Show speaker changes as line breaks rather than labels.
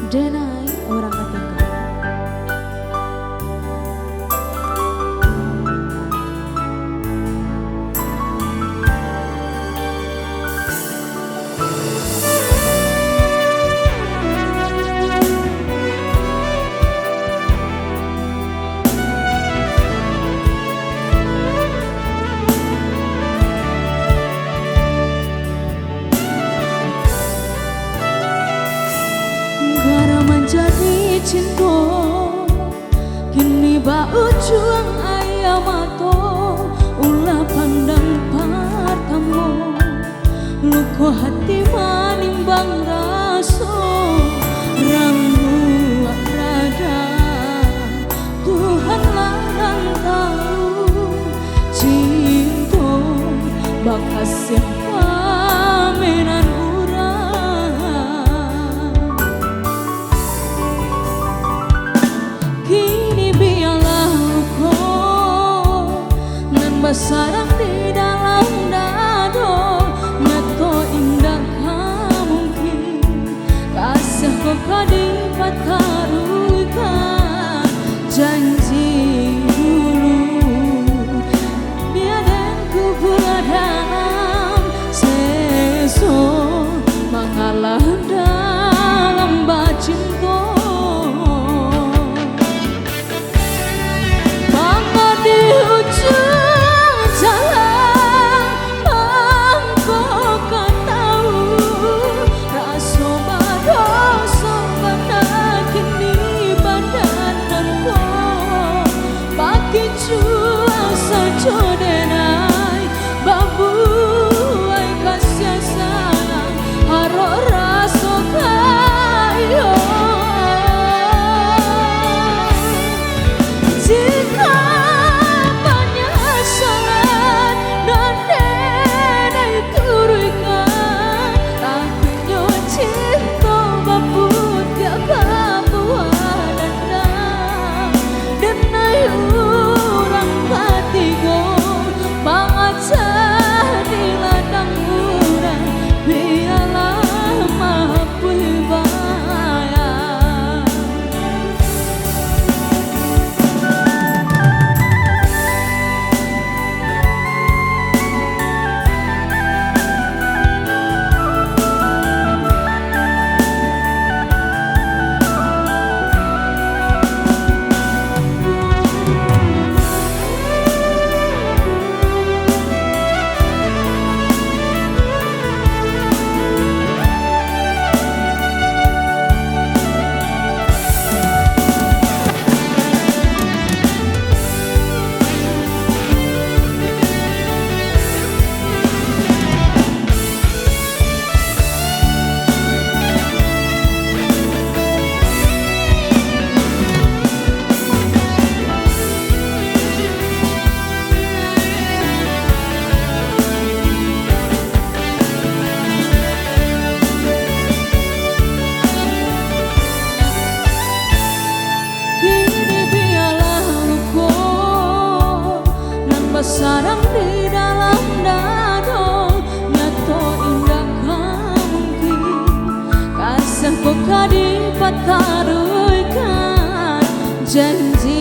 Denai orang ketinggalan. Jadi cinta kini bau juang ayam mato ulah pandang pertama luko hati manimbang raso ramu rada Tuhan larang tahu cinta bakas yang pamenan sarang di dalam dado nyato indah mungkin kasih kau kadipat taruhkan janji dulu dia dan ku dalam seso mengalah dalam bacinta bangga di ujung denai babu ai kasih sayang haro raso kayo jika banyak salah dan denai turunkan aku cinta babu tiap babu dan denai orang katigo di ladang murah biarlah mampu bayar sarang di dalam dado nyato indah mungkin kasih kau kadipat taruhkan janji